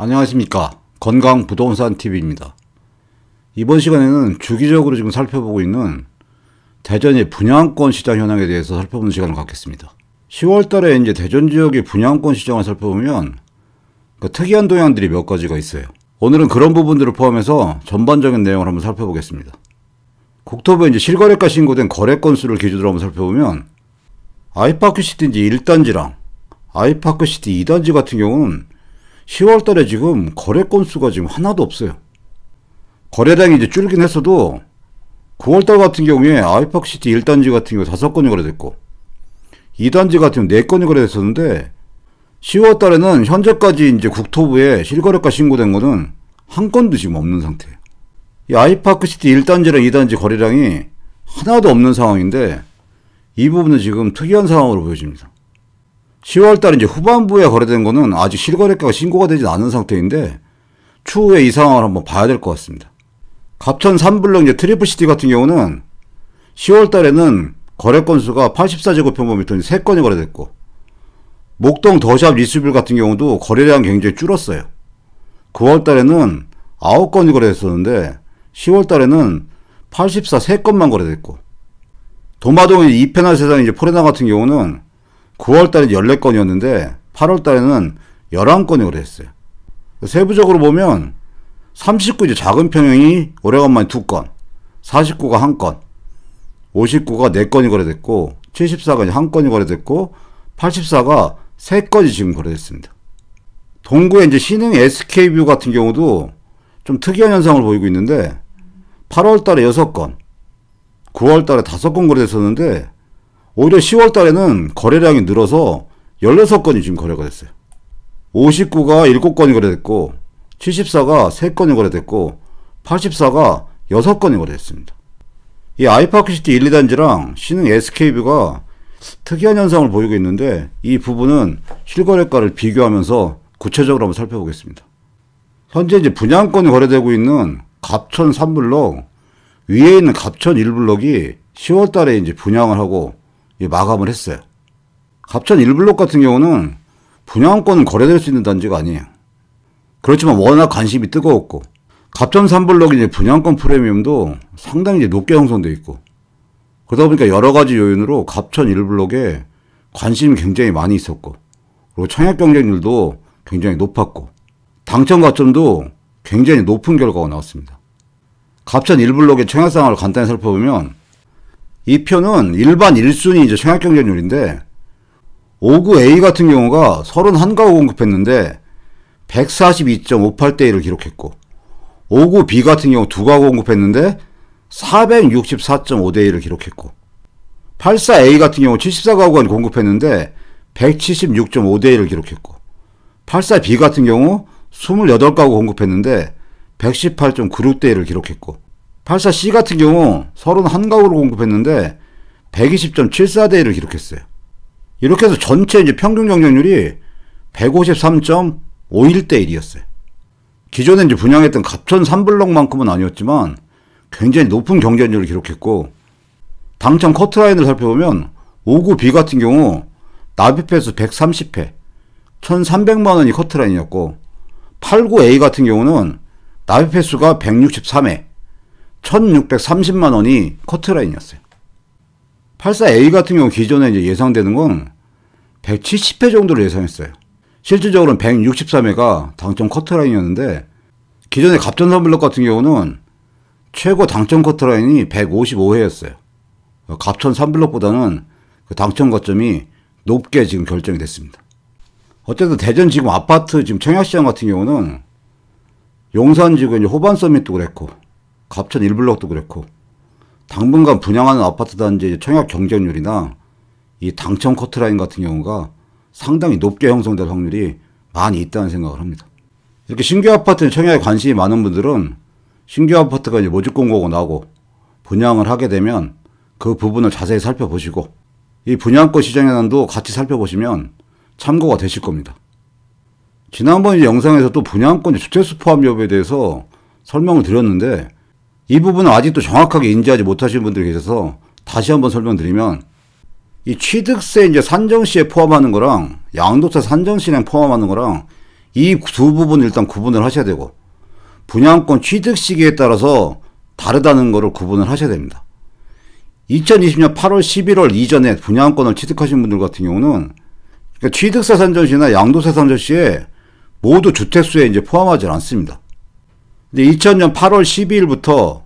안녕하십니까. 건강부동산TV입니다. 이번 시간에는 주기적으로 지금 살펴보고 있는 대전의 분양권 시장 현황에 대해서 살펴보는 시간을 갖겠습니다. 10월 달에 이제 대전 지역의 분양권 시장을 살펴보면 특이한 동향들이 몇 가지가 있어요. 오늘은 그런 부분들을 포함해서 전반적인 내용을 한번 살펴보겠습니다. 국토부에 이제 실거래가 신고된 거래 건수를 기준으로 한번 살펴보면 아이파크시티 이제 1단지랑 아이파크시티 2단지 같은 경우는 10월 달에 지금 거래 건수가 지금 하나도 없어요. 거래량이 이제 줄긴 했어도 9월 달 같은 경우에 아이파크시티 1단지 같은 경우 5건이 거래됐고 2단지 같은 경우 4건이 거래됐었는데 10월 달에는 현재까지 이제 국토부에 실거래가 신고된 거는 한 건도 지금 없는 상태예요. 이 아이파크시티 1단지랑 2단지 거래량이 하나도 없는 상황인데 이 부분은 지금 특이한 상황으로 보여집니다. 10월 달 이제 후반부에 거래된 거는 아직 실거래가가 신고가 되지 않은 상태인데 추후에 이 상황을 한번 봐야 될 것 같습니다. 갑천 3블럭 이제 트리플시티 같은 경우는 10월 달에는 거래 건수가 84제곱평방미터 3건이 거래됐고 목동 더샵 리스빌 같은 경우도 거래량 굉장히 줄었어요. 9월 달에는 9건이 거래됐었는데 10월 달에는 84 3건만 거래됐고 도마동 이페나 세상 이제 포레나 같은 경우는 9월 달에 14건이었는데 8월 달에는 11건이 거래됐어요. 세부적으로 보면 39 이제 작은 평형이 오래간만에 2건, 49가 1건, 59가 4건이 거래됐고 74가 이제 1건이 거래됐고 84가 3건이 지금 거래됐습니다. 동구의 이제 신흥 SK뷰 같은 경우도 좀 특이한 현상을 보이고 있는데 8월 달에 6건, 9월 달에 5건 거래됐었는데 오히려 10월 달에는 거래량이 늘어서 16건이 지금 거래가 됐어요. 59가 7건이 거래됐고 74가 3건이 거래됐고 84가 6건이 거래됐습니다. 이 아이파크시티 1, 2단지랑 신흥 SK뷰가 특이한 현상을 보이고 있는데 이 부분은 실거래가를 비교하면서 구체적으로 한번 살펴보겠습니다. 현재 이제 분양권이 거래되고 있는 갑천 3블럭 위에 있는 갑천 1블럭이 10월 달에 이제 분양을 하고 마감을 했어요. 갑천 1블럭 같은 경우는 분양권은 거래될 수 있는 단지가 아니에요. 그렇지만 워낙 관심이 뜨거웠고 갑천 3블럭 이제 분양권 프리미엄도 상당히 이제 높게 형성되어 있고 그러다 보니까 여러 가지 요인으로 갑천 1블럭에 관심이 굉장히 많이 있었고 그리고 청약 경쟁률도 굉장히 높았고 당첨 가점도 굉장히 높은 결과가 나왔습니다. 갑천 1블럭의 청약 상황을 간단히 살펴보면 이 표는 일반 1순위 이제 청약 경쟁률인데 59A 같은 경우가 31가구 공급했는데 142.58대 1을 기록했고 59B 같은 경우 2가구 공급했는데 464.5대 1을 기록했고 84A 같은 경우 74가구가 공급했는데 176.5대 1을 기록했고 84B 같은 경우 28가구 공급했는데 118.96대 1을 기록했고 84C 같은 경우 31가구를 공급했는데 120.74대 1을 기록했어요. 이렇게 해서 전체 이제 평균 경쟁률이 153.51대 1이었어요. 기존에 이제 분양했던 갑천 3블럭만큼은 아니었지만 굉장히 높은 경쟁률을 기록했고 당첨 커트라인을 살펴보면 59B 같은 경우 납입회수 130회 1300만원이 커트라인이었고 89A 같은 경우는 납입회수가 163회 1630만원이 커트라인이었어요. 84A 같은 경우 기존에 이제 예상되는 건 170회 정도를 예상했어요. 실질적으로는 163회가 당첨 커트라인이었는데 기존의 갑천 3블럭 같은 경우는 최고 당첨 커트라인이 155회였어요. 갑천 3블럭보다는 그 당첨 거점이 높게 지금 결정이 됐습니다. 어쨌든 대전 지금 아파트 지금 청약시장 같은 경우는 용산 지구 이제 호반 서밋도 그랬고 갑천 1블럭도 그랬고 당분간 분양하는 아파트 단지 청약 경쟁률이나 이 당첨 커트라인 같은 경우가 상당히 높게 형성될 확률이 많이 있다는 생각을 합니다. 이렇게 신규 아파트 청약에 관심이 많은 분들은 신규 아파트가 이제 모집 공고가 나오고 분양을 하게 되면 그 부분을 자세히 살펴보시고 이 분양권 시장 현황도 같이 살펴보시면 참고가 되실 겁니다. 지난번 이제 영상에서 또 분양권 주택수 포함 여부에 대해서 설명을 드렸는데 이 부분은 아직도 정확하게 인지하지 못하신 분들이 계셔서 다시 한번 설명드리면 이 취득세 이제 산정시에 포함하는 거랑 양도세 산정시에 포함하는 거랑 이 두 부분을 일단 구분을 하셔야 되고, 분양권 취득 시기에 따라서 다르다는 것을 구분을 하셔야 됩니다. 2020년 8월 11월 이전에 분양권을 취득하신 분들 같은 경우는 그러니까 취득세 산정시나 양도세 산정시에 모두 주택수에 이제 포함하지 않습니다. 근데 2000년 8월 12일부터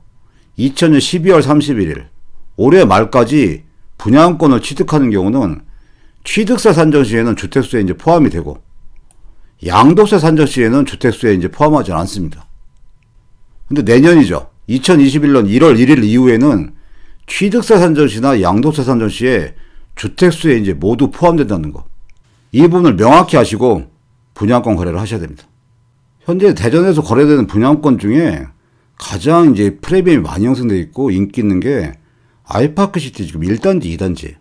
2000년 12월 31일 올해 말까지 분양권을 취득하는 경우는 취득세 산정시에는 주택수에 이제 포함이 되고 양도세 산정시에는 주택수에 이제 포함하지 않습니다. 근데 내년이죠. 2021년 1월 1일 이후에는 취득세 산정시나 양도세 산정시에 주택수에 이제 모두 포함된다는 거. 이 부분을 명확히 아시고 분양권 거래를 하셔야 됩니다. 현재 대전에서 거래되는 분양권 중에 가장 이제 프리미엄이 많이 형성되어 있고 인기 있는 게 아이파크시티 지금 1단지, 2단지예요.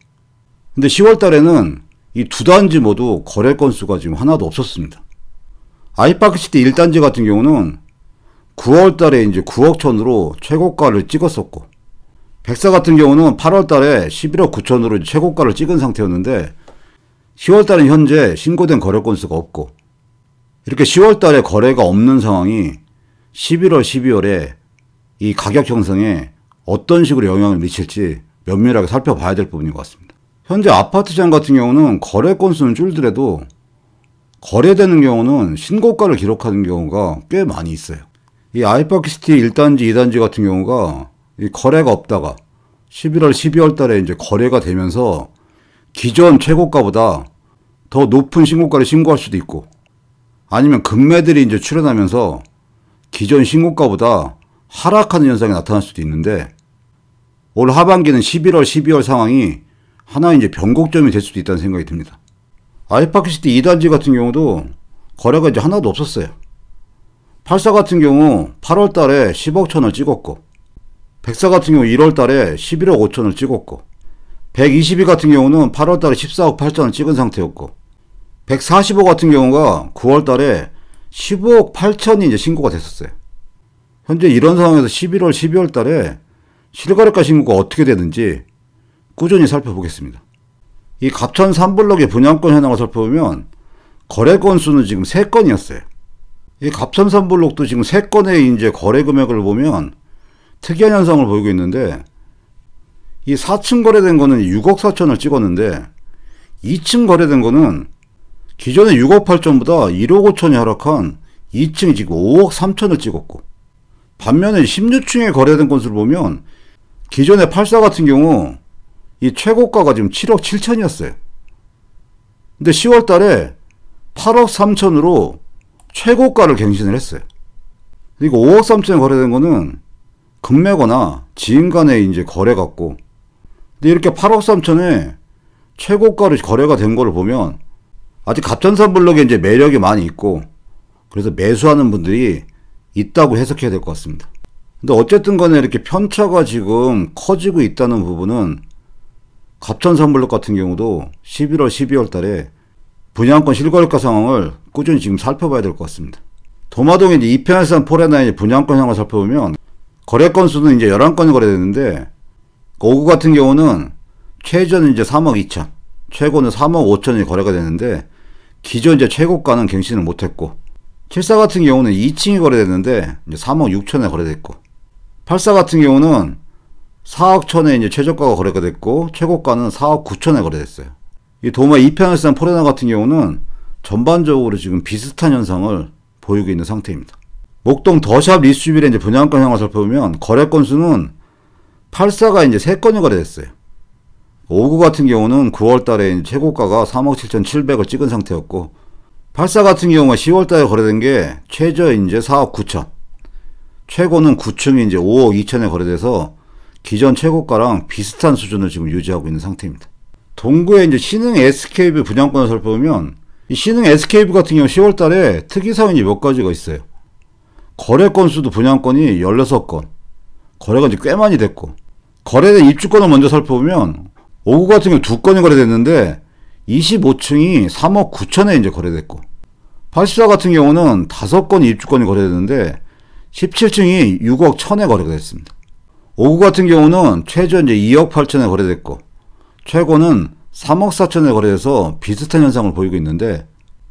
근데 10월 달에는 이 두 단지 모두 거래 건수가 지금 하나도 없었습니다. 아이파크시티 1단지 같은 경우는 9월 달에 이제 9억 천으로 최고가를 찍었었고, 백사 같은 경우는 8월 달에 11억 9천으로 최고가를 찍은 상태였는데 10월 달은 현재 신고된 거래 건수가 없고, 이렇게 10월 달에 거래가 없는 상황이 11월, 12월에 이 가격 형성에 어떤 식으로 영향을 미칠지 면밀하게 살펴봐야 될 부분인 것 같습니다. 현재 아파트 시장 같은 경우는 거래 건수는 줄더라도 거래되는 경우는 신고가를 기록하는 경우가 꽤 많이 있어요. 이 아이파크시티 1단지, 2단지 같은 경우가 이 거래가 없다가 11월, 12월 달에 이제 거래가 되면서 기존 최고가보다 더 높은 신고가를 신고할 수도 있고, 아니면 급매들이 이제 출현하면서 기존 신고가보다 하락하는 현상이 나타날 수도 있는데, 올 하반기는 11월, 12월 상황이 하나의 이제 변곡점이 될 수도 있다는 생각이 듭니다. 아이파크시티 2단지 같은 경우도 거래가 이제 하나도 없었어요. 84 같은 경우 8월 달에 10억 천을 찍었고, 104 같은 경우 1월 달에 11억 5천을 찍었고, 122 같은 경우는 8월 달에 14억 8천을 찍은 상태였고, 145 같은 경우가 9월 달에 15억 8천이 이제 신고가 됐었어요. 현재 이런 상황에서 11월, 12월 달에 실거래가 신고가 어떻게 되는지 꾸준히 살펴보겠습니다. 이 갑천 3블록의 분양권 현황을 살펴보면 거래 건수는 지금 3건이었어요. 이 갑천 3블록도 지금 3건의 이제 거래 금액을 보면 특이한 현상을 보이고 있는데, 이 4층 거래된 거는 6억 4천을 찍었는데 2층 거래된 거는 기존의 6억 8천보다 1억 5천이 하락한 2층이 지금 5억 3천을 찍었고, 반면에 16층에 거래된 건수를 보면 기존의 84 같은 경우 이 최고가가 지금 7억 7천이었어요. 근데 10월 달에 8억 3천으로 최고가를 갱신을 했어요. 그리고 5억 3천에 거래된 거는 금매거나 지인 간의 이제 거래 같고, 근데 이렇게 8억 3천에 최고가로 거래가 된 거를 보면 아직 갑천산 블록에 이제 매력이 많이 있고, 그래서 매수하는 분들이 있다고 해석해야 될 것 같습니다. 근데 어쨌든 간에 이렇게 편차가 지금 커지고 있다는 부분은 갑천산 블록 같은 경우도 11월, 12월 달에 분양권 실거래가 상황을 꾸준히 지금 살펴봐야 될 것 같습니다. 도마동의 이제 이편산 포레나의 분양권 상황을 살펴보면 거래 건수는 이제 11건이 거래됐는데, 5구 같은 경우는 최저는 이제 3억 2천, 최고는 3억 5천이 거래가 됐는데 기존 이제 최고가는 갱신을 못했고, 74 같은 경우는 2층이 거래됐는데 이제 3억 6천에 거래됐고, 84 같은 경우는 4억 천에 이제 최저가가 거래가 됐고 최고가는 4억 9천에 거래됐어요. 이 도마 2편을산 포레나 같은 경우는 전반적으로 지금 비슷한 현상을 보이고 있는 상태입니다. 목동 더샵 리스주빌의 이제 분양권 현황을 살펴보면 거래 건수는 84가 이제 3건이 거래됐어요. 59 같은 경우는 9월 달에 최고가가 3억 7,700을 찍은 상태였고, 84 같은 경우가 10월 달에 거래된 게 최저 이제 4억 9천, 최고는 9층이 이제 5억 2천에 거래돼서 기존 최고가랑 비슷한 수준을 지금 유지하고 있는 상태입니다. 동구의 이제 신흥 SKB 분양권을 살펴보면 이 신흥 SKB 같은 경우 10월 달에 특이사항이 몇 가지가 있어요. 거래 건수도 분양권이 16건, 거래가 이제 꽤 많이 됐고, 거래된 입주권을 먼저 살펴보면 5구 같은 경우 2건이 거래됐는데 25층이 3억 9천에 이제 거래됐고, 84 같은 경우는 5건이 입주권이 거래됐는데 17층이 6억 1천에 거래가 됐습니다. 5구 같은 경우는 최저 이제 2억 8천에 거래됐고, 최고는 3억 4천에 거래돼서 비슷한 현상을 보이고 있는데,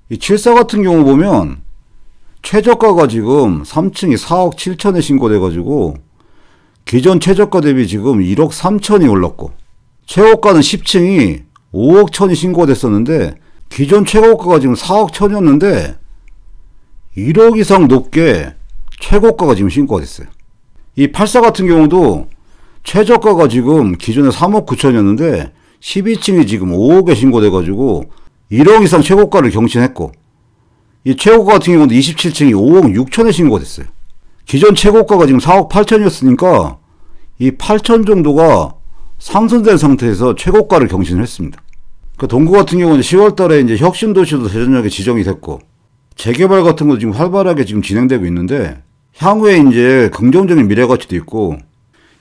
이 74 같은 경우 보면 최저가가 지금 3층이 4억 7천에 신고돼가지고 기존 최저가 대비 지금 1억 3천이 올랐고, 최고가는 10층이 5억 천이 신고됐었는데 기존 최고가가 지금 4억 천이었는데 1억 이상 높게 최고가가 지금 신고가 됐어요. 이 84 같은 경우도 최저가가 지금 기존에 3억 9천이었는데 12층이 지금 5억에 신고돼가지고 1억 이상 최고가를 경신했고, 이 최고가 같은 경우도 27층이 5억 6천에 신고됐어요. 기존 최고가가 지금 4억 8천이었으니까 이 8천 정도가 상승된 상태에서 최고가를 경신을 했습니다. 그 동구 같은 경우는 10월 달에 이제 혁신도시도 대전역에 지정이 됐고, 재개발 같은 것도 지금 활발하게 지금 진행되고 있는데, 향후에 이제 긍정적인 미래 가치도 있고,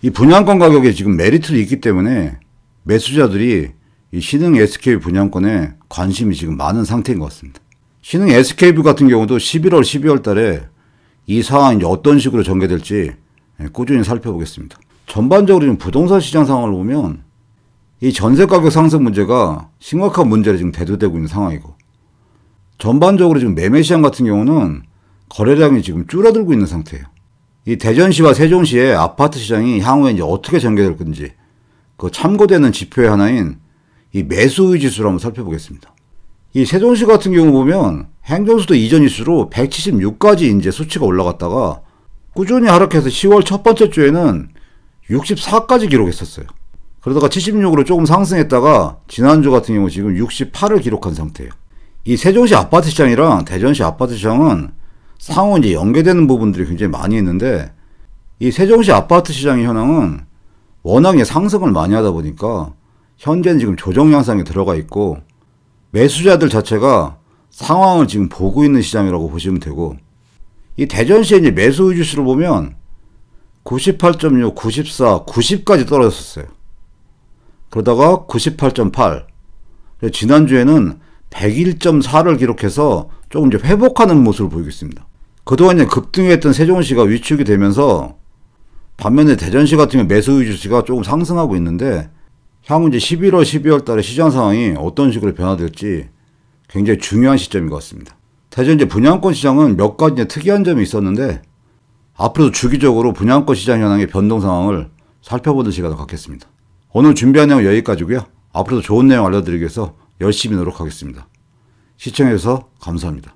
이 분양권 가격에 지금 메리트도 있기 때문에 매수자들이 이 신흥 SK 분양권에 관심이 지금 많은 상태인 것 같습니다. 신흥 SKB 같은 경우도 11월, 12월 달에 이 상황이 이제 어떤 식으로 전개될지 꾸준히 살펴보겠습니다. 전반적으로 지금 부동산 시장 상황을 보면 이 전세 가격 상승 문제가 심각한 문제로 지금 대두되고 있는 상황이고, 전반적으로 지금 매매 시장 같은 경우는 거래량이 지금 줄어들고 있는 상태예요. 이 대전시와 세종시의 아파트 시장이 향후에 이제 어떻게 전개될 건지 그 참고되는 지표의 하나인 이 매수의 지수를 한번 살펴보겠습니다. 이 세종시 같은 경우 보면 행정수도 이전 이수로 176까지 이제 수치가 올라갔다가 꾸준히 하락해서 10월 첫 번째 주에는 64까지 기록했었어요. 그러다가 76으로 조금 상승했다가 지난주 같은 경우 지금 68을 기록한 상태예요. 이 세종시 아파트 시장이랑 대전시 아파트 시장은 상호 이제 연계되는 부분들이 굉장히 많이 있는데, 이 세종시 아파트 시장의 현황은 워낙에 상승을 많이 하다 보니까 현재는 지금 조정 양상에 들어가 있고, 매수자들 자체가 상황을 지금 보고 있는 시장이라고 보시면 되고, 이 대전시의 이제 매수 의지수를 보면 98.6, 94, 90까지 떨어졌었어요. 그러다가 98.8, 지난주에는 101.4를 기록해서 조금 이제 회복하는 모습을 보이고 있습니다. 그동안 이제 급등했던 세종시가 위축이 되면서 반면에 대전시 같은 경우 매수 의지수가 조금 상승하고 있는데, 향후 이제 11월, 12월 달에 시장 상황이 어떤 식으로 변화될지 굉장히 중요한 시점인 것 같습니다. 대전 이제 분양권 시장은 몇 가지 이제 특이한 점이 있었는데, 앞으로도 주기적으로 분양권 시장 현황의 변동 상황을 살펴보는 시간을 갖겠습니다. 오늘 준비한 내용 여기까지고요. 앞으로도 좋은 내용 알려드리기 위해서 열심히 노력하겠습니다. 시청해주셔서 감사합니다.